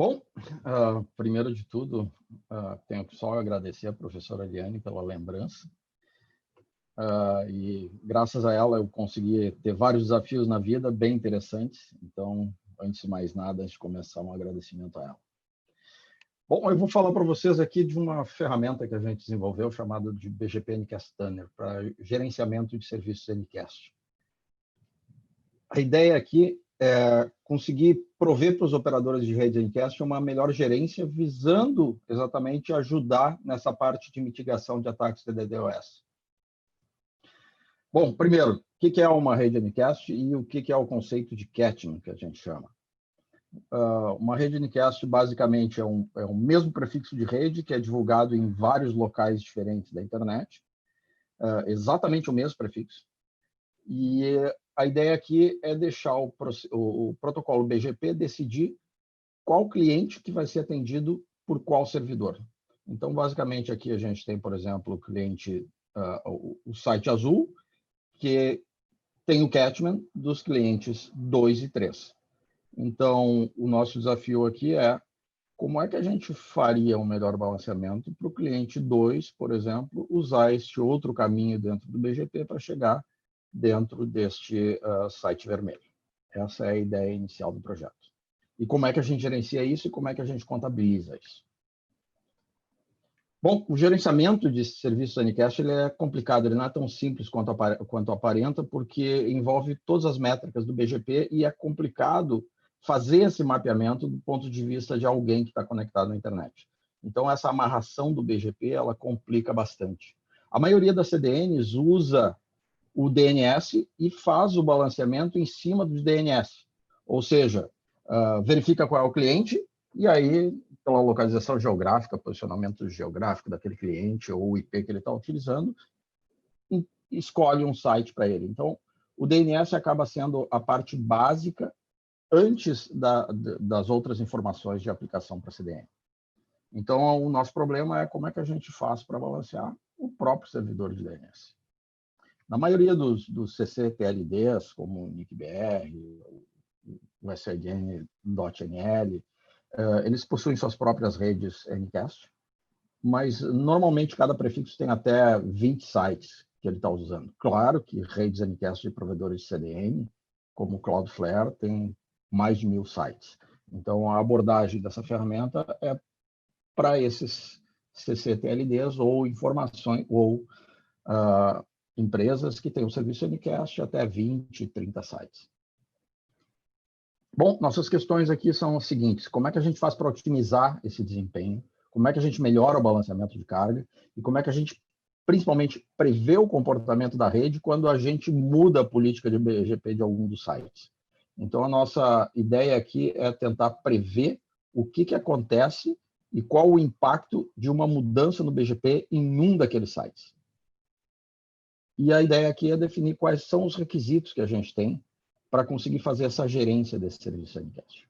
Bom, primeiro de tudo, tenho que só agradecer a professora Eliane pela lembrança. E graças a ela eu consegui ter vários desafios na vida bem interessantes. Então, antes de mais nada, antes de começar, um agradecimento a ela. Bom, eu vou falar para vocês aqui de uma ferramenta que a gente desenvolveu chamada de BGP Ncast Tuner para gerenciamento de serviços Ncast. A ideia aqui é conseguir prover para os operadores de rede Ncast uma melhor gerência, visando exatamente ajudar nessa parte de mitigação de ataques de DDoS. Bom, primeiro, o que é uma rede Ncast e o que é o conceito de catchment, que a gente chama? Uma rede Ncast, basicamente, é o mesmo prefixo de rede que é divulgado em vários locais diferentes da internet, exatamente o mesmo prefixo. E a ideia aqui é deixar o protocolo BGP decidir qual cliente que vai ser atendido por qual servidor. Então, basicamente, aqui a gente tem, por exemplo, o cliente, o site azul, que tem o catchment dos clientes 2 e 3. Então, o nosso desafio aqui é como é que a gente faria um melhor balanceamento para o cliente 2, por exemplo, usar este outro caminho dentro do BGP para chegar dentro deste site vermelho. Essa é a ideia inicial do projeto. E como é que a gente gerencia isso e como é que a gente contabiliza isso? Bom, o gerenciamento de serviços Ncast ele é complicado, ele não é tão simples quanto aparenta, porque envolve todas as métricas do BGP e é complicado fazer esse mapeamento do ponto de vista de alguém que está conectado na internet. Então, essa amarração do BGP, ela complica bastante. A maioria das CDNs usa o DNS e faz o balanceamento em cima do DNS. Ou seja, verifica qual é o cliente e aí, pela localização geográfica, posicionamento geográfico daquele cliente ou o IP que ele está utilizando, escolhe um site para ele. Então, o DNS acaba sendo a parte básica antes das outras informações de aplicação para CDN. Então, o nosso problema é como é que a gente faz para balancear o próprio servidor de DNS. Na maioria dos CCTLDs, como o NICBR, o SRN.NL, eles possuem suas próprias redes Ncast, mas normalmente cada prefixo tem até 20 sites que ele está usando. Claro que redes Ncast de provedores de CDN, como o Cloudflare, tem mais de 1000 sites. Então, a abordagem dessa ferramenta é para esses CCTLDs ou informações, ou empresas que têm um serviço Ncast até 20, 30 sites. Bom, nossas questões aqui são as seguintes: como é que a gente faz para otimizar esse desempenho? Como é que a gente melhora o balanceamento de carga? E como é que a gente, principalmente, prevê o comportamento da rede quando a gente muda a política de BGP de algum dos sites? Então, a nossa ideia aqui é tentar prever o que acontece e qual o impacto de uma mudança no BGP em um daqueles sites. E a ideia aqui é definir quais são os requisitos que a gente tem para conseguir fazer essa gerência desse serviço Ncast.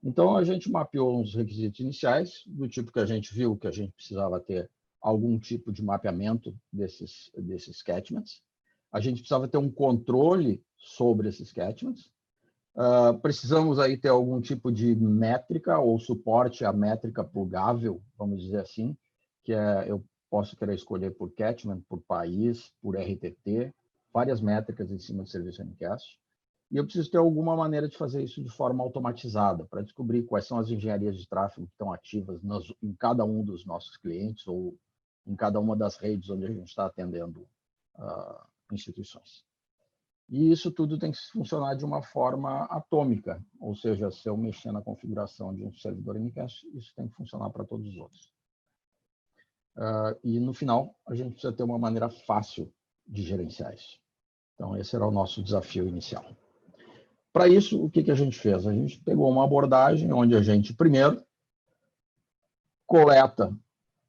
Então, a gente mapeou uns requisitos iniciais, do tipo que a gente viu que a gente precisava ter algum tipo de mapeamento desses catchments. A gente precisava ter um controle sobre esses catchments. Precisamos aí ter algum tipo de métrica ou suporte à métrica plugável, vamos dizer assim, que eu posso querer escolher por catchment, por país, por RTT, várias métricas em cima do serviço Ncast. E eu preciso ter alguma maneira de fazer isso de forma automatizada, para descobrir quais são as engenharias de tráfego que estão ativas em cada um dos nossos clientes ou em cada uma das redes onde a gente está atendendo instituições. E isso tudo tem que funcionar de uma forma atômica, ou seja, se eu mexer na configuração de um servidor Ncast, isso tem que funcionar para todos os outros. E no final, a gente precisa ter uma maneira fácil de gerenciar isso. Então, esse era o nosso desafio inicial. Para isso, o que a gente fez? A gente pegou uma abordagem onde a gente, primeiro, coleta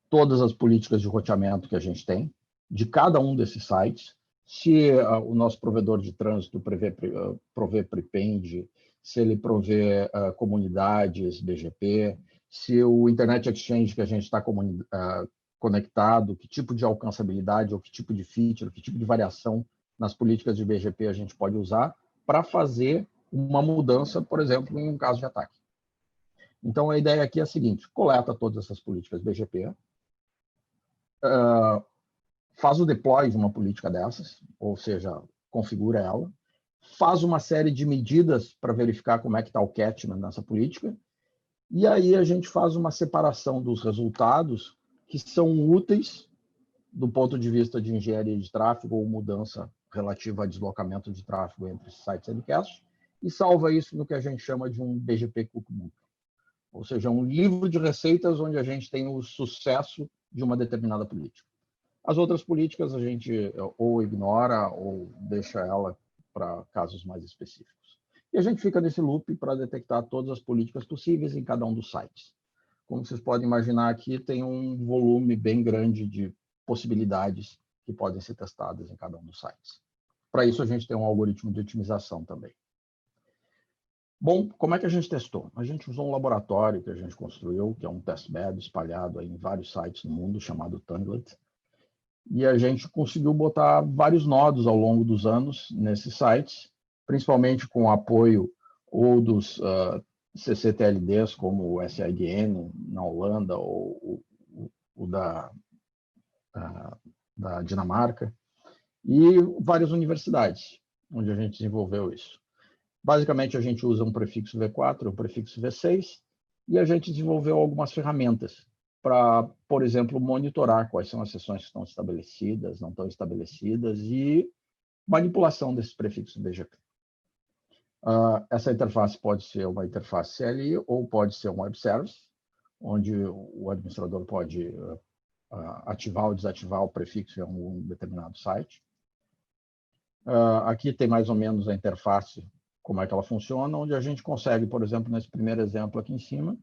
todas as políticas de roteamento que a gente tem, de cada um desses sites. Se o nosso provedor de trânsito prover prepend, se ele prover comunidades BGP, se o Internet Exchange que a gente está conectado, que tipo de alcançabilidade, ou que tipo de feature, que tipo de variação nas políticas de BGP a gente pode usar para fazer uma mudança, por exemplo, em um caso de ataque. Então, a ideia aqui é a seguinte: coleta todas essas políticas BGP, faz o deploy de uma política dessas, ou seja, configura ela, faz uma série de medidas para verificar como é que está o catchment nessa política, e aí a gente faz uma separação dos resultados que são úteis do ponto de vista de engenharia de tráfego ou mudança relativa a deslocamento de tráfego entre sites Anycast, e salva isso no que a gente chama de um BGP Cookbook, ou seja, um livro de receitas onde a gente tem o sucesso de uma determinada política. As outras políticas a gente ou ignora ou deixa ela para casos mais específicos. E a gente fica nesse loop para detectar todas as políticas possíveis em cada um dos sites. Como vocês podem imaginar aqui, tem um volume bem grande de possibilidades que podem ser testadas em cada um dos sites. Para isso, a gente tem um algoritmo de otimização também. Bom, como é que a gente testou? A gente usou um laboratório que a gente construiu, que é um testbed espalhado em vários sites no mundo, chamado Tanglet. E a gente conseguiu botar vários nodos ao longo dos anos nesses sites, principalmente com o apoio ou dos CCTLDs, como o SIDN na Holanda ou o da Dinamarca, e várias universidades, onde a gente desenvolveu isso. Basicamente, a gente usa um prefixo V4, um prefixo V6, e a gente desenvolveu algumas ferramentas para, por exemplo, monitorar quais são as sessões que estão estabelecidas, não estão estabelecidas, e manipulação desses prefixos BGP. Essa interface pode ser uma interface CLI ou pode ser um web service, onde o administrador pode ativar ou desativar o prefixo em algum determinado site. Aqui tem mais ou menos a interface, como é que ela funciona, onde a gente consegue, por exemplo, nesse primeiro exemplo aqui em cima,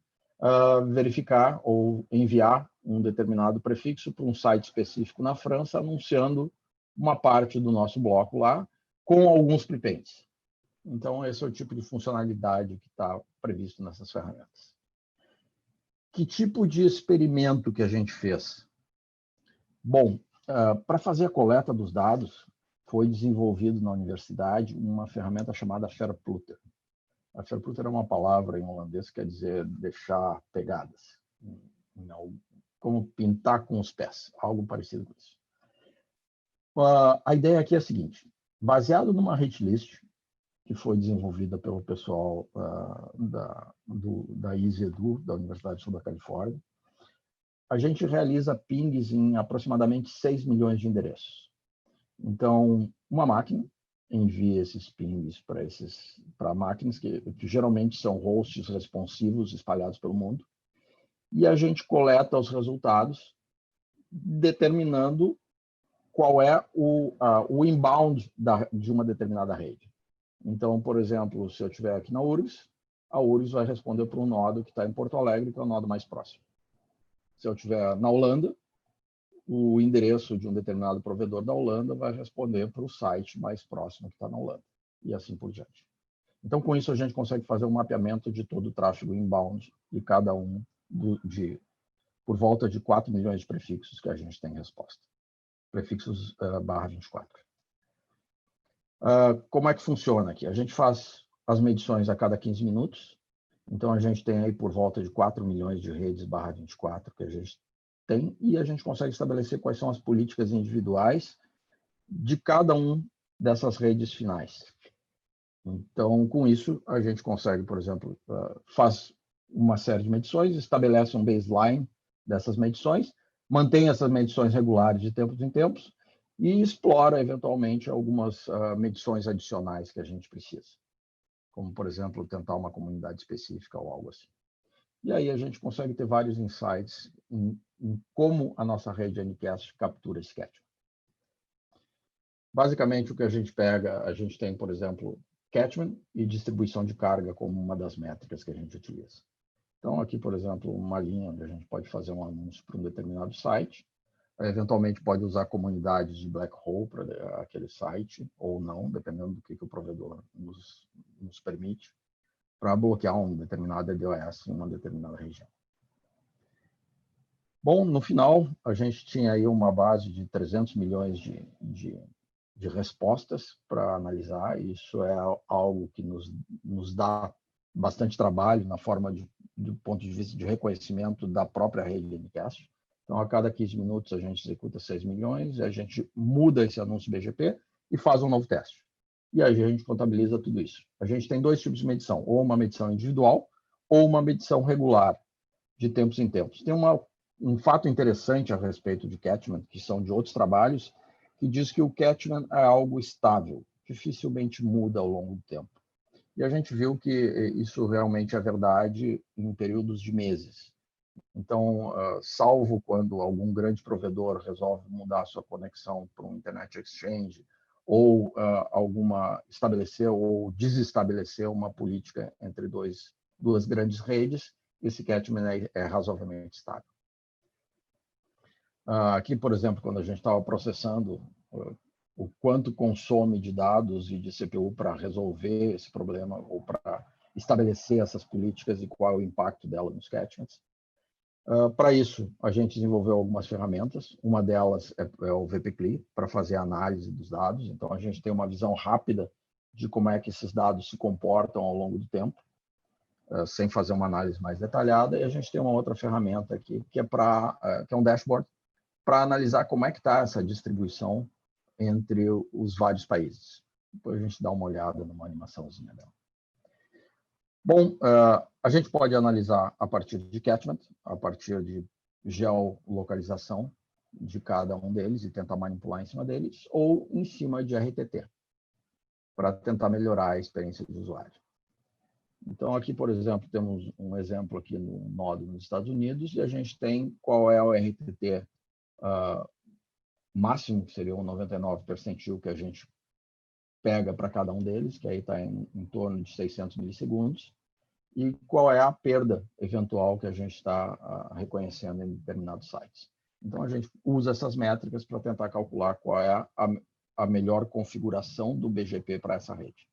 verificar ou enviar um determinado prefixo para um site específico na França, anunciando uma parte do nosso bloco lá, com alguns prepends. Então, esse é o tipo de funcionalidade que está previsto nessas ferramentas. Que tipo de experimento que a gente fez? Bom, para fazer a coleta dos dados, foi desenvolvido na universidade uma ferramenta chamada Verploeter. A Verploeter é uma palavra em holandês que quer dizer deixar pegadas, como pintar com os pés, algo parecido com isso. A ideia aqui é a seguinte: baseado numa hit list que foi desenvolvida pelo pessoal da EasyEdu, da Universidade Sul da Califórnia, a gente realiza pings em aproximadamente 6 milhões de endereços. Então, uma máquina envia esses pings para máquinas que geralmente são hosts responsivos espalhados pelo mundo, e a gente coleta os resultados determinando qual é o inbound de uma determinada rede. Então, por exemplo, se eu estiver aqui na URGS, a URGS vai responder para um nodo que está em Porto Alegre, que é o nodo mais próximo. Se eu estiver na Holanda, o endereço de um determinado provedor da Holanda vai responder para o site mais próximo que está na Holanda, e assim por diante. Então, com isso, a gente consegue fazer um mapeamento de todo o tráfego inbound de cada um, por volta de 4 milhões de prefixos que a gente tem em resposta. Prefixos /24. Como é que funciona aqui? A gente faz as medições a cada 15 minutos, então a gente tem aí por volta de 4 milhões de redes /24 que a gente tem, e a gente consegue estabelecer quais são as políticas individuais de cada um dessas redes finais. Então, com isso, a gente consegue, por exemplo, faz uma série de medições, estabelece um baseline dessas medições, mantém essas medições regulares de tempos em tempos, e explora, eventualmente, algumas medições adicionais que a gente precisa, como, por exemplo, tentar uma comunidade específica ou algo assim. E aí a gente consegue ter vários insights em como a nossa rede Anycast captura esse catchment. Basicamente, o que a gente pega, a gente tem, por exemplo, catchment e distribuição de carga como uma das métricas que a gente utiliza. Então, aqui, por exemplo, uma linha onde a gente pode fazer um anúncio para um determinado site, eventualmente pode usar comunidades de black hole para aquele site, ou não, dependendo do que o provedor nos permite, para bloquear um determinado DDoS em uma determinada região. Bom, no final, a gente tinha aí uma base de 300 milhões de respostas para analisar. Isso é algo que nos dá bastante trabalho na forma de do ponto de vista de reconhecimento da própria rede Ncast. Então, a cada 15 minutos, a gente executa 6 milhões, a gente muda esse anúncio BGP e faz um novo teste. E aí a gente contabiliza tudo isso. A gente tem dois tipos de medição, ou uma medição individual ou uma medição regular, de tempos em tempos. Tem um fato interessante a respeito de catchment, que são de outros trabalhos, que diz que o catchment é algo estável, dificilmente muda ao longo do tempo. E a gente viu que isso realmente é verdade em períodos de meses. Então, salvo quando algum grande provedor resolve mudar sua conexão para um Internet Exchange ou estabelecer ou desestabelecer uma política entre duas grandes redes, esse catchment é razoavelmente estável. Aqui, por exemplo, quando a gente estava processando o quanto consome de dados e de CPU para resolver esse problema ou para estabelecer essas políticas e qual é o impacto dela nos catchments. Para isso, a gente desenvolveu algumas ferramentas. Uma delas é o VPCLI, para fazer a análise dos dados. Então, a gente tem uma visão rápida de como é que esses dados se comportam ao longo do tempo, sem fazer uma análise mais detalhada. E a gente tem uma outra ferramenta aqui, que é um dashboard, para analisar como é que está essa distribuição entre os vários países. Depois a gente dá uma olhada numa animaçãozinha dela. Bom, a gente pode analisar a partir de catchment, a partir de geolocalização de cada um deles e tentar manipular em cima deles, ou em cima de RTT, para tentar melhorar a experiência do usuário. Então, aqui, por exemplo, temos um exemplo aqui no nodo nos Estados Unidos, e a gente tem qual é o RTT máximo, que seria o 99 percentil que a gente pega para cada um deles, que aí está em torno de 600 milissegundos, e qual é a perda eventual que a gente está reconhecendo em determinados sites. Então, a gente usa essas métricas para tentar calcular qual é a melhor configuração do BGP para essa rede.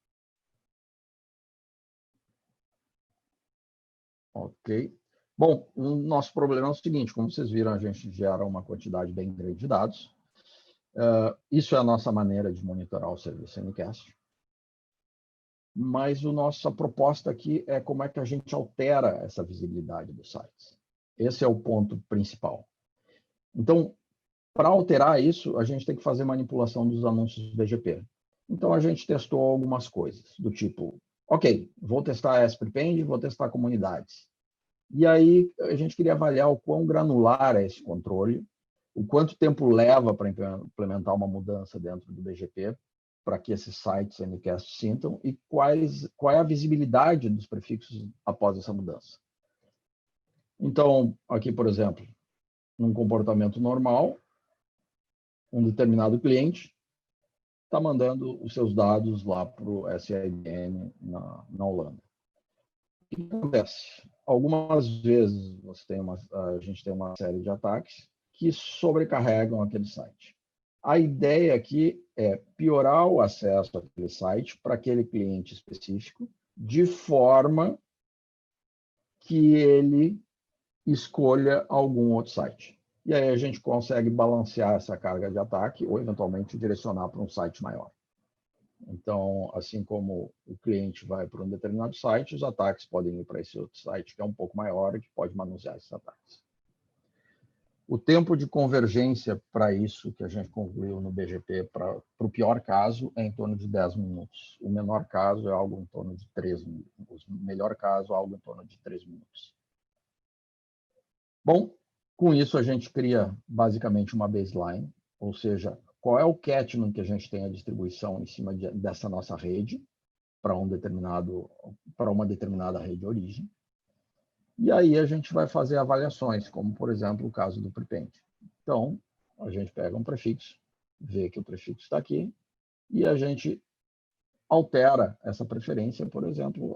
Ok. Bom, o nosso problema é o seguinte, como vocês viram, a gente gera uma quantidade bem grande de dados. Isso é a nossa maneira de monitorar o serviço Ncast. Mas a nossa proposta aqui é como é que a gente altera essa visibilidade dos sites. Esse é o ponto principal. Então, para alterar isso, a gente tem que fazer manipulação dos anúncios do BGP. Então, a gente testou algumas coisas, do tipo, ok, vou testar ASP.Prepend, vou testar comunidades. E aí, a gente queria avaliar o quão granular é esse controle, o quanto tempo leva para implementar uma mudança dentro do BGP, para que esses sites Ncast sintam, e qual é a visibilidade dos prefixos após essa mudança. Então, aqui, por exemplo, num comportamento normal, um determinado cliente está mandando os seus dados lá para o SIBN na Holanda. O que acontece? Algumas vezes a gente tem uma série de ataques que sobrecarregam aquele site. A ideia aqui é piorar o acesso àquele site para aquele cliente específico, de forma que ele escolha algum outro site. E aí a gente consegue balancear essa carga de ataque ou, eventualmente, direcionar para um site maior. Então, assim como o cliente vai para um determinado site, os ataques podem ir para esse outro site, que é um pouco maior e que pode manusear esses ataques. O tempo de convergência para isso que a gente concluiu no BGP, para o pior caso, é em torno de 10 minutos. O menor caso é algo em torno de 3 minutos. O melhor caso é algo em torno de 3 minutos. Bom, com isso a gente cria basicamente uma baseline, ou seja, qual é o catchment que a gente tem a distribuição em cima dessa nossa rede para uma determinada rede de origem. E aí a gente vai fazer avaliações, como, por exemplo, o caso do prepend. Então, a gente pega um prefixo, vê que o prefixo está aqui, e a gente altera essa preferência, por exemplo,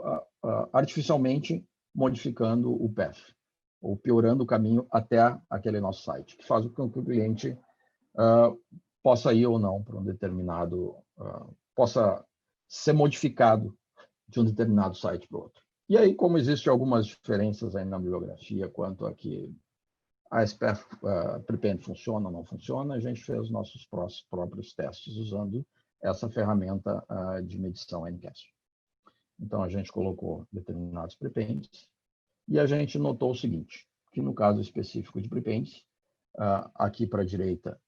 artificialmente modificando o path, ou piorando o caminho até aquele nosso site, que faz com que o cliente possa ir ou não para um determinado, possa ser modificado de um determinado site para o outro. E aí, como existem algumas diferenças aí na bibliografia quanto a que a SPF Prepend funciona ou não funciona, a gente fez os nossos próprios testes usando essa ferramenta de medição Ncast. Então, a gente colocou determinados prepends, E a gente notou o seguinte, que no caso específico de prepends, aqui para a direita,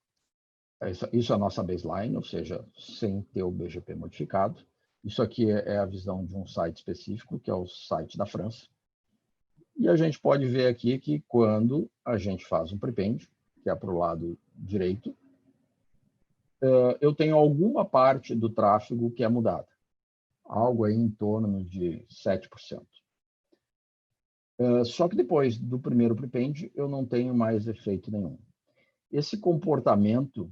isso é a nossa baseline, ou seja, sem ter o BGP modificado. Isso aqui é a visão de um site específico, que é o site da França. E a gente pode ver aqui que quando a gente faz um prepend, que é para o lado direito, eu tenho alguma parte do tráfego que é mudada. Algo aí em torno de 7%. Só que depois do primeiro prepend, eu não tenho mais efeito nenhum. Esse comportamento,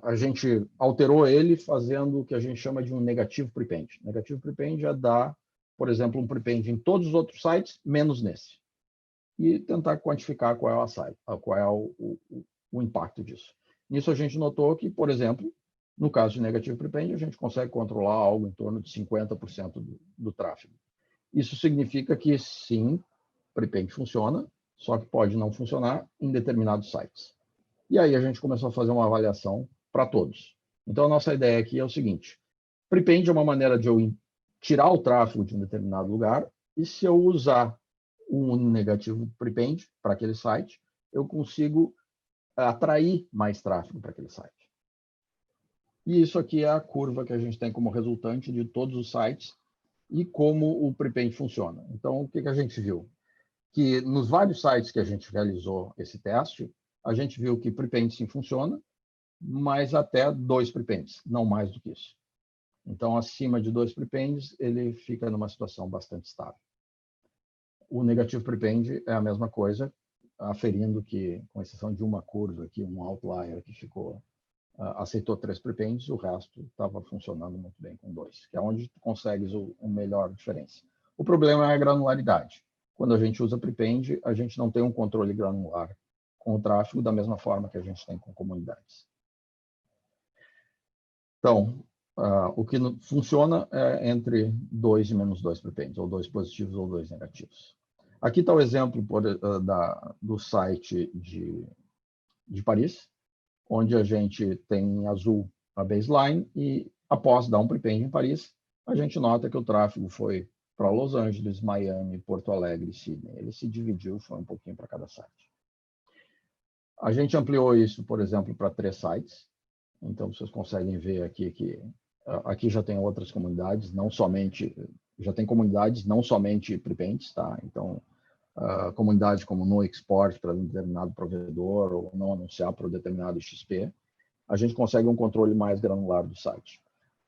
a gente alterou ele fazendo o que a gente chama de um negativo prepend. Negativo prepend é dar, por exemplo, um prepend em todos os outros sites, menos nesse. E tentar quantificar qual é o impacto disso. Nisso a gente notou que, por exemplo, no caso de negativo prepend, a gente consegue controlar algo em torno de 50% do tráfego. Isso significa que, sim, prepend funciona, só que pode não funcionar em determinados sites. E aí a gente começou a fazer uma avaliação para todos. Então, a nossa ideia aqui é o seguinte: prepend é uma maneira de eu tirar o tráfego de um determinado lugar, e se eu usar um negativo prepend para aquele site, eu consigo atrair mais tráfego para aquele site. E isso aqui é a curva que a gente tem como resultante de todos os sites e como o prepend funciona. Então, o que a gente viu? Que nos vários sites que a gente realizou esse teste, a gente viu que prepend sim funciona, mas até 2 prepends, não mais do que isso. Então, acima de 2 prepends, ele fica numa situação bastante estável. O negativo prepend é a mesma coisa, aferindo que, com exceção de uma curva aqui, um outlier que aceitou 3 prepends, o resto estava funcionando muito bem com 2, que é onde tu consegues a melhor diferença. O problema é a granularidade. Quando a gente usa prepend, a gente não tem um controle granular com o tráfego da mesma forma que a gente tem com comunidades. Então, o que funciona é entre 2 e menos 2 prepends, ou 2 positivos ou 2 negativos. Aqui está o exemplo do site de Paris, onde a gente tem em azul a baseline e, após dar um prepend em Paris, a gente nota que o tráfego foi para Los Angeles, Miami, Porto Alegre e Sydney. Ele se dividiu, foi um pouquinho para cada site. A gente ampliou isso, por exemplo, para 3 sites. Então, vocês conseguem ver aqui que aqui já tem outras comunidades, não somente prepends, tá? Então, comunidades como no export para um determinado provedor ou não anunciar para um determinado XP, a gente consegue um controle mais granular do site.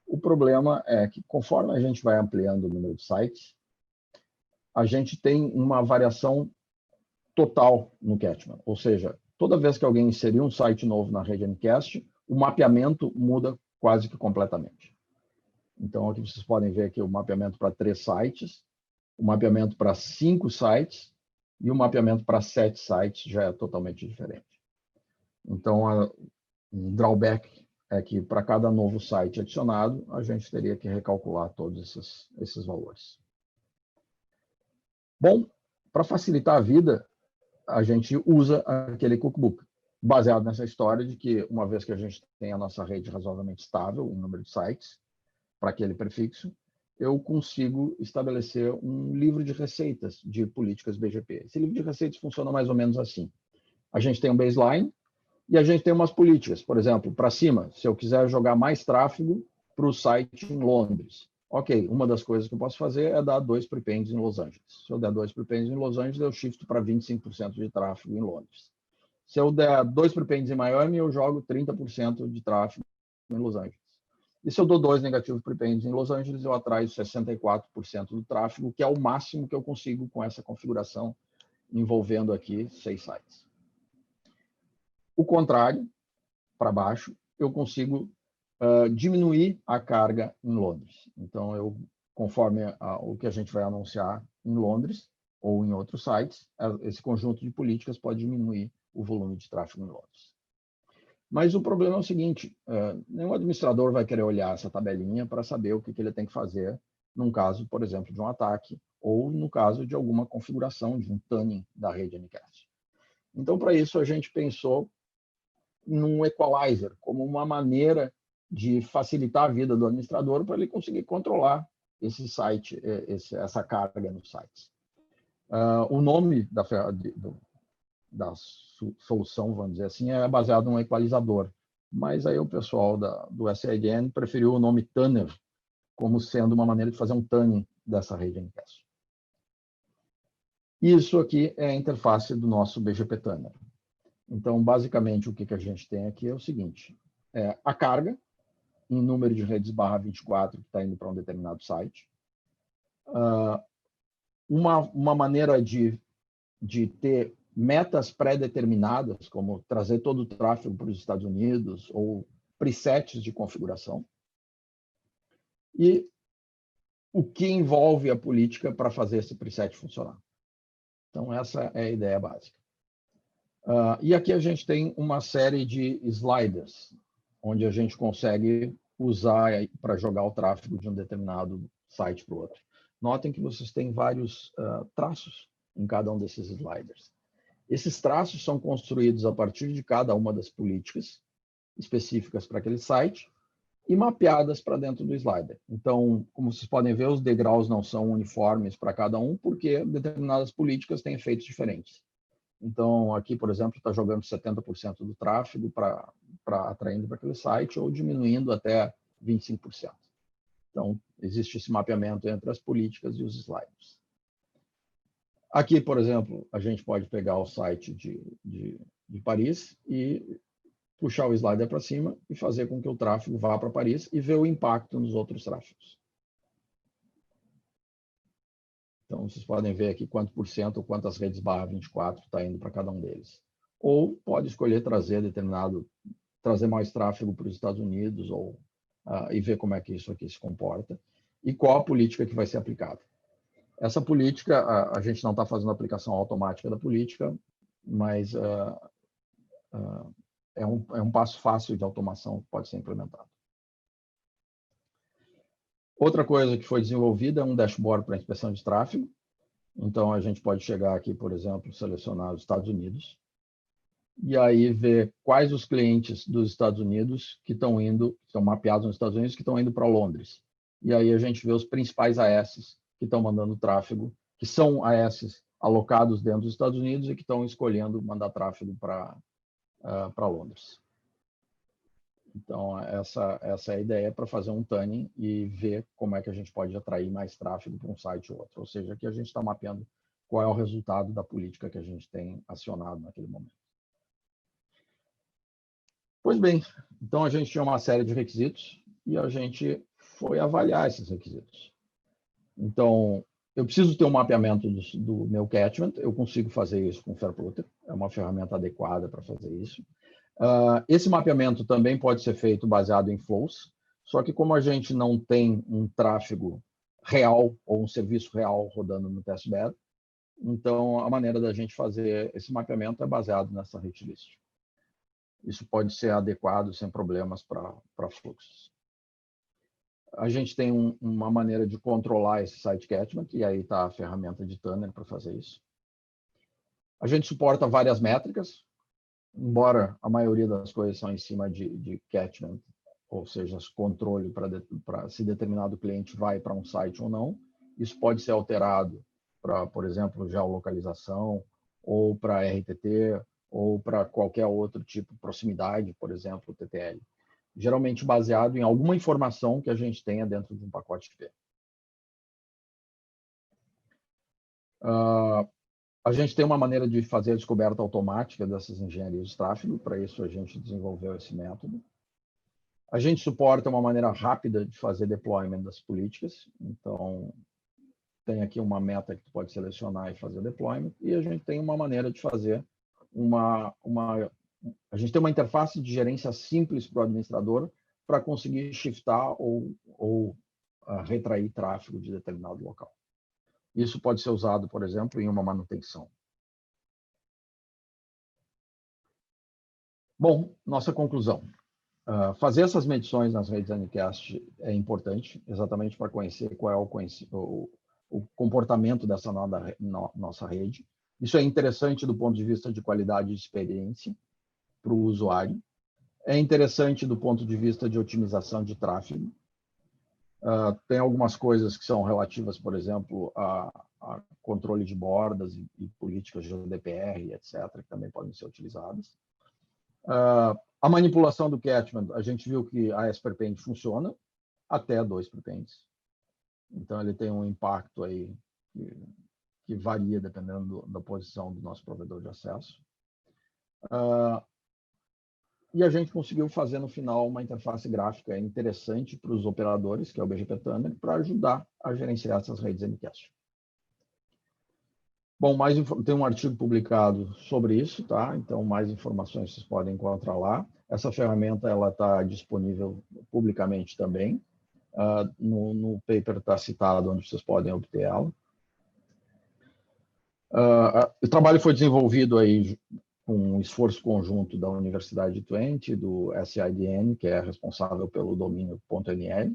O problema é que, conforme a gente vai ampliando o número de sites, a gente tem uma variação total no catchment. Ou seja, toda vez que alguém inserir um site novo na rede Mcast, o mapeamento muda quase que completamente. Então, aqui vocês podem ver aqui o mapeamento para 3 sites, o mapeamento para 5 sites e o mapeamento para 7 sites já é totalmente diferente. Então, um drawback é que para cada novo site adicionado, a gente teria que recalcular todos esses valores. Bom, para facilitar a vida, a gente usa aquele cookbook, baseado nessa história de que, uma vez que a gente tem a nossa rede razoavelmente estável em número de sites, para aquele prefixo, eu consigo estabelecer um livro de receitas de políticas BGP. Esse livro de receitas funciona mais ou menos assim. A gente tem um baseline e a gente tem umas políticas. Por exemplo, para cima, se eu quiser jogar mais tráfego para o site em Londres. Ok, uma das coisas que eu posso fazer é dar 2 prepends em Los Angeles. Se eu der 2 prepends em Los Angeles, eu shifto para 25% de tráfego em Londres. Se eu der 2 prepends em Miami, eu jogo 30% de tráfego em Los Angeles. E se eu dou 2 negativos prepends em Los Angeles, eu atraio 64% do tráfego, que é o máximo que eu consigo com essa configuração, envolvendo aqui 6 sites. O contrário, para baixo, eu consigo diminuir a carga em Londres. Então, conforme o que a gente vai anunciar em Londres ou em outros sites, esse conjunto de políticas pode diminuir o volume de tráfego em Londres. Mas o problema é o seguinte, nenhum administrador vai querer olhar essa tabelinha para saber o que ele tem que fazer num caso, por exemplo, de um ataque ou no caso de alguma configuração de um tuning da rede Mcast. Então, para isso, a gente pensou num equalizer, como uma maneira de facilitar a vida do administrador para ele conseguir controlar esse site, essa carga nos sites. O nome da solução, vamos dizer assim, é baseado num equalizador. Mas aí o pessoal do SIDN preferiu o nome Tanner como sendo uma maneira de fazer um tuning dessa rede Ncast. Isso aqui é a interface do nosso BGP Tanner. Então, basicamente, o que a gente tem aqui é o seguinte. A carga, em número de redes /24 que está indo para um determinado site. Uma maneira de ter metas pré-determinadas, como trazer todo o tráfego para os Estados Unidos, ou presets de configuração. E o que envolve a política para fazer esse preset funcionar. Então, essa é a ideia básica. E aqui a gente tem uma série de sliders, onde a gente consegue usar para jogar o tráfego de um determinado site para o outro. Notem que vocês têm vários traços em cada um desses sliders. Esses traços são construídos a partir de cada uma das políticas específicas para aquele site e mapeadas para dentro do slider. Então, como vocês podem ver, os degraus não são uniformes para cada um, porque determinadas políticas têm efeitos diferentes. Então, aqui, por exemplo, está jogando 70% do tráfego atraindo para aquele site ou diminuindo até 25%. Então, existe esse mapeamento entre as políticas e os sliders. Aqui, por exemplo, a gente pode pegar o site de Paris e puxar o slider para cima e fazer com que o tráfego vá para Paris e ver o impacto nos outros tráfegos. Então, vocês podem ver aqui quanto por cento ou quantas redes /24 está indo para cada um deles. Ou pode escolher trazer mais tráfego para os Estados Unidos e ver como é que isso aqui se comporta e qual a política que vai ser aplicada. Essa política, a gente não está fazendo a aplicação automática da política, mas é um passo fácil de automação que pode ser implementado. Outra coisa que foi desenvolvida é um dashboard para inspeção de tráfego. Então, a gente pode chegar aqui, por exemplo, selecionar os Estados Unidos e aí ver quais os clientes dos Estados Unidos que estão mapeados nos Estados Unidos, que estão indo para Londres. E aí a gente vê os principais AS que estão mandando tráfego, que são AS alocados dentro dos Estados Unidos e que estão escolhendo mandar tráfego para Londres. Então, essa é a ideia para fazer um tuning e ver como é que a gente pode atrair mais tráfego para um site ou outro. Ou seja, aqui a gente está mapeando qual é o resultado da política que a gente tem acionado naquele momento. Pois bem, então a gente tinha uma série de requisitos e a gente foi avaliar esses requisitos. Então, eu preciso ter um mapeamento do meu catchment, eu consigo fazer isso com o Fairplotter, é uma ferramenta adequada para fazer isso. Esse mapeamento também pode ser feito baseado em flows, só que como a gente não tem um tráfego real ou um serviço real rodando no testbed, então a maneira da gente fazer esse mapeamento é baseado nessa hit list. Isso pode ser adequado sem problemas para fluxos. A gente tem uma maneira de controlar esse site catchment, e aí está a ferramenta de Tanner para fazer isso. A gente suporta várias métricas, embora a maioria das coisas são em cima de catchment, ou seja, controle para se determinado cliente vai para um site ou não. Isso pode ser alterado para, por exemplo, geolocalização, ou para RTT, ou para qualquer outro tipo de proximidade, por exemplo, TTL. Geralmente baseado em alguma informação que a gente tenha dentro de um pacote IP. A gente tem uma maneira de fazer a descoberta automática dessas engenharias de tráfego, para isso a gente desenvolveu esse método. A gente suporta uma maneira rápida de fazer deployment das políticas, então tem aqui uma meta que tu pode selecionar e fazer deployment, e a gente tem uma maneira de fazer a gente tem uma interface de gerência simples para o administrador para conseguir shiftar ou retrair tráfego de determinado local. Isso pode ser usado, por exemplo, em uma manutenção. Bom, nossa conclusão. Fazer essas medições nas redes Ncast é importante, exatamente para conhecer qual é o comportamento dessa nossa rede. Isso é interessante do ponto de vista de qualidade de experiência para o usuário. É interessante do ponto de vista de otimização de tráfego. Tem algumas coisas que são relativas, por exemplo, a controle de bordas e políticas de GDPR, etc., que também podem ser utilizadas. A manipulação do catchment, a gente viu que a S-Prepend funciona até 2 prepends. Então, ele tem um impacto aí que varia dependendo da posição do nosso provedor de acesso. E a gente conseguiu fazer no final uma interface gráfica interessante para os operadores, que é o BGP Tunnel, para ajudar a gerenciar essas redes Ncast. Bom, tem um artigo publicado sobre isso, tá? Então, mais informações vocês podem encontrar lá. Essa ferramenta ela está disponível publicamente também. No paper está citado onde vocês podem obter ela. O trabalho foi desenvolvido aí com um esforço conjunto da Universidade de Twente, do SIDN, que é responsável pelo domínio .nl,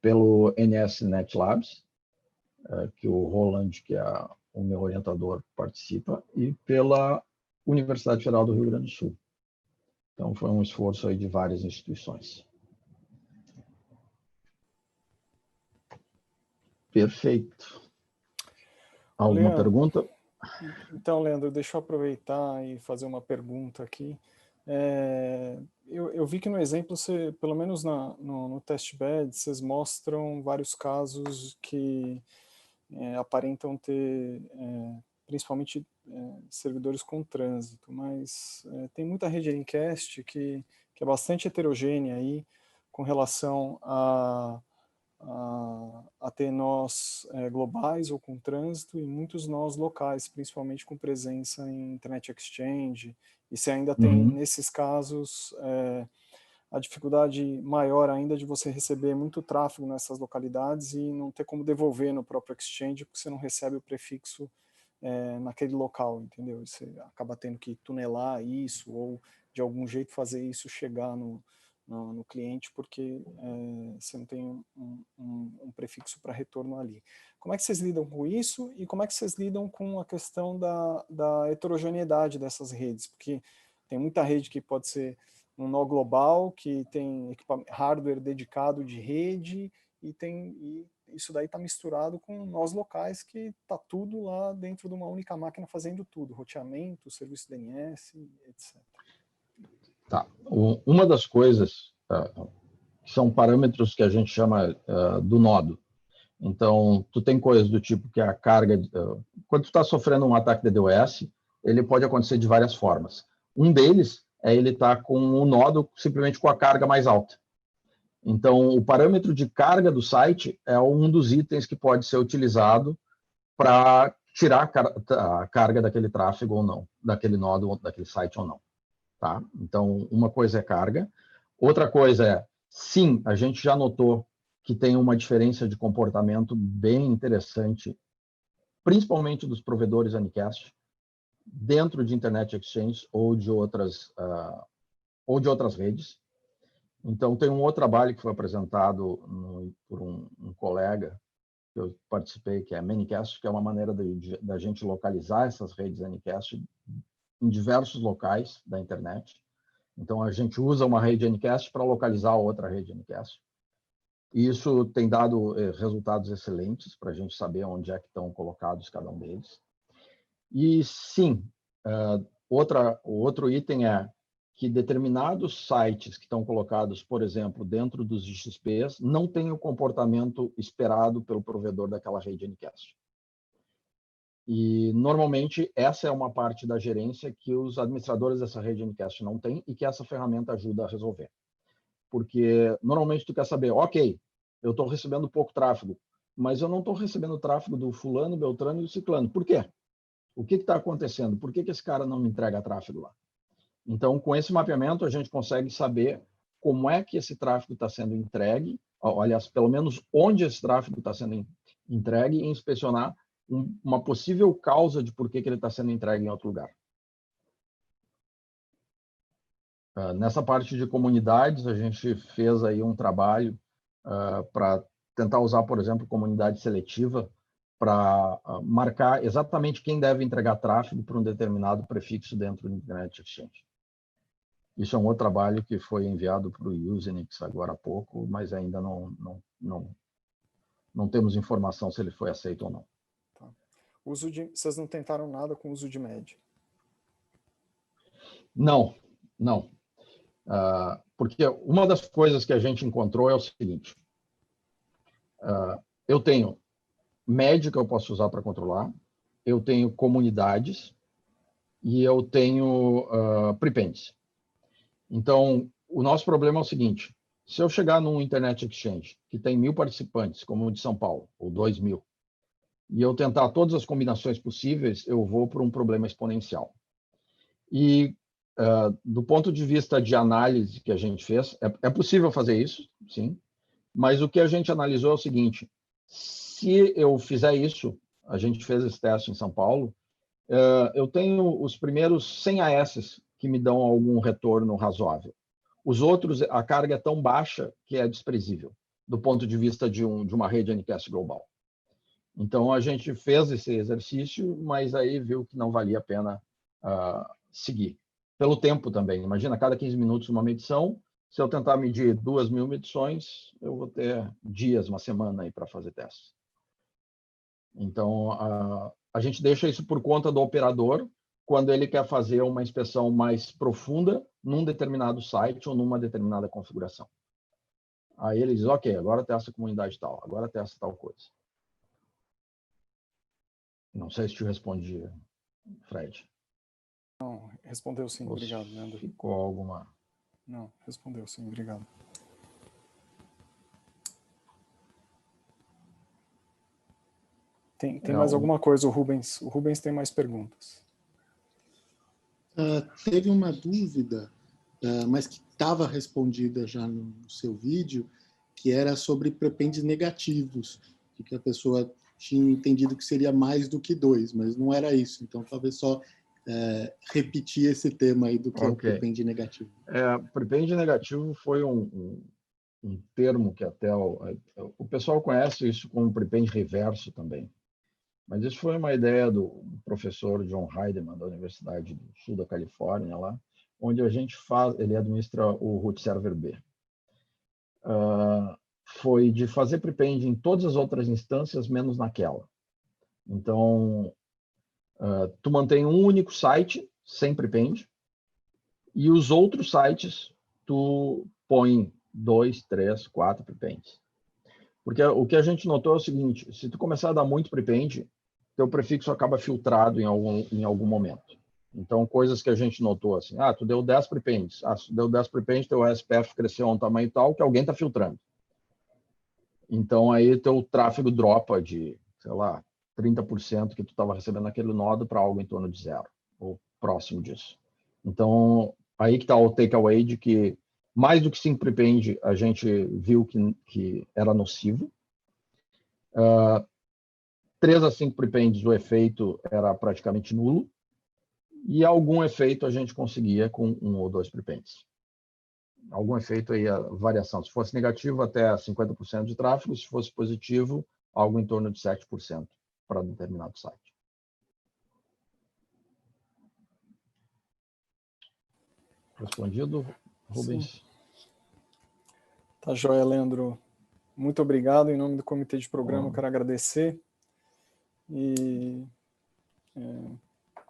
pelo NSNet Labs, que o Roland, que é o meu orientador, participa, e pela Universidade Federal do Rio Grande do Sul. Então, foi um esforço aí de várias instituições. Perfeito. Alguma pergunta? Então, Leandro, deixa eu aproveitar e fazer uma pergunta aqui. Eu vi que no exemplo, pelo menos no testbed, vocês mostram vários casos que aparentam ter, principalmente, servidores com trânsito, mas tem muita rede Ncast que é bastante heterogênea aí com relação a ter nós globais ou com trânsito e muitos nós locais, principalmente com presença em Internet Exchange. E se ainda tem, nesses casos, a dificuldade maior ainda de você receber muito tráfego nessas localidades e não ter como devolver no próprio Exchange, porque você não recebe o prefixo naquele local, entendeu? Você acaba tendo que tunelar isso ou, de algum jeito, fazer isso chegar no cliente, porque você não tem um prefixo para retorno ali. Como é que vocês lidam com isso e como é que vocês lidam com a questão da heterogeneidade dessas redes? Porque tem muita rede que pode ser um nó global, que tem hardware dedicado de rede, e isso daí está misturado com nós locais, que está tudo lá dentro de uma única máquina fazendo tudo, roteamento, serviço DNS, etc. Tá. Uma das coisas são parâmetros que a gente chama do nodo. Então, tu tem coisas do tipo que a carga... quando tu está sofrendo um ataque de DDoS, ele pode acontecer de várias formas. Um deles é ele estar com um nodo simplesmente com a carga mais alta. Então, o parâmetro de carga do site é um dos itens que pode ser utilizado para tirar a carga daquele tráfego ou não, daquele nodo, daquele site ou não. Tá? Então, uma coisa é carga. Outra coisa é, sim, a gente já notou que tem uma diferença de comportamento bem interessante, principalmente dos provedores Ncast, dentro de Internet Exchange ou de outras redes. Então, tem um outro trabalho que foi apresentado por um colega que eu participei, que é a Manicast, que é uma maneira da gente localizar essas redes Ncast em diversos locais da internet. Então, a gente usa uma rede Ncast para localizar outra rede Ncast. E isso tem dado resultados excelentes para a gente saber onde é que estão colocados cada um deles. E, sim, o outro item é que determinados sites que estão colocados, por exemplo, dentro dos XPs, não têm o comportamento esperado pelo provedor daquela rede Ncast. E, normalmente, essa é uma parte da gerência que os administradores dessa rede Ncast não têm e que essa ferramenta ajuda a resolver. Porque, normalmente, tu quer saber, ok, eu estou recebendo pouco tráfego, mas eu não estou recebendo tráfego do fulano, beltrano e do ciclano. Por quê? O que está acontecendo? Por que esse cara não me entrega tráfego lá? Então, com esse mapeamento, a gente consegue saber como é que esse tráfego está sendo entregue, aliás, pelo menos onde esse tráfego está sendo entregue, e inspecionar uma possível causa de por que ele está sendo entregue em outro lugar. Nessa parte de comunidades, a gente fez aí um trabalho para tentar usar, por exemplo, comunidade seletiva para marcar exatamente quem deve entregar tráfego para um determinado prefixo dentro do Internet Exchange. Isso é um outro trabalho que foi enviado para o Usenix agora há pouco, mas ainda não não temos informação se ele foi aceito ou não. Tá. Vocês não tentaram nada com o uso de MED? Não, não. Porque uma das coisas que a gente encontrou é o seguinte. Eu tenho MED que eu posso usar para controlar, eu tenho comunidades e eu tenho prepends. Então, o nosso problema é o seguinte, se eu chegar num Internet Exchange que tem 1.000 participantes, como o de São Paulo, ou 2.000, e eu tentar todas as combinações possíveis, eu vou para um problema exponencial. E, do ponto de vista de análise que a gente fez, é possível fazer isso, sim, mas o que a gente analisou é o seguinte, se eu fizer isso, a gente fez esse teste em São Paulo, eu tenho os primeiros 100 AS que me dão algum retorno razoável. Os outros, a carga é tão baixa que é desprezível, do ponto de vista de uma rede Ncast global. Então, a gente fez esse exercício, mas aí viu que não valia a pena seguir. Pelo tempo também. Imagina, a cada 15 minutos uma medição. Se eu tentar medir 2.000 medições, eu vou ter dias, uma semana aí para fazer testes. Então, a gente deixa isso por conta do operador quando ele quer fazer uma inspeção mais profunda num determinado site ou numa determinada configuração. Aí ele diz, ok, agora testa a comunidade tal, agora testa tal coisa. Não sei se te respondi, Fred. Não, respondeu sim, obrigado, Leandro. Ficou alguma... Não, respondeu sim, obrigado. Tem mais alguma coisa, o Rubens? O Rubens tem mais perguntas. Teve uma dúvida, mas que estava respondida já no seu vídeo, que era sobre prepends negativos, de que a pessoa tinha entendido que seria mais do que 2, mas não era isso. Então, talvez só repetir esse tema aí do que é o prepend negativo. Prepend negativo foi um termo que até o pessoal conhece isso como prepend reverso também. Mas isso foi uma ideia do professor John Heidemann, da Universidade do Sul da Califórnia, lá, onde a gente ele administra o root server B. Foi de fazer prepend em todas as outras instâncias, menos naquela. Então, tu mantém um único site, sem prepend, e os outros sites, tu põe 2, 3, 4 prepends. Porque o que a gente notou é o seguinte, se tu começar a dar muito prepend, teu prefixo acaba filtrado em algum momento. Então, coisas que a gente notou assim, tu deu 10 prepends, se deu 10 prepends, teu SPF cresceu a um tamanho tal que alguém está filtrando. Então, aí teu tráfego dropa de, sei lá, 30% que tu estava recebendo naquele nodo para algo em torno de 0, ou próximo disso. Então, aí que está o takeaway de que, mais do que 5 prepend, a gente viu que era nocivo. 3 a 5 prepends, o efeito era praticamente nulo, e algum efeito a gente conseguia com 1 ou 2 prepends. Algum efeito aí, a variação. Se fosse negativo, até 50% de tráfego, se fosse positivo, algo em torno de 7% para determinado site. Respondido, Rubens? Sim. Tá joia, Leandro. Muito obrigado. Em nome do comitê de programa, eu quero agradecer. E,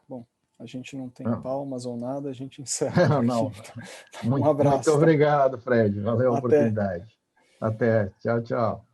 bom, a gente não tem palmas ou nada, a gente encerra não. Um abraço. Muito obrigado, Fred. Valeu a oportunidade. Até. Tchau, tchau.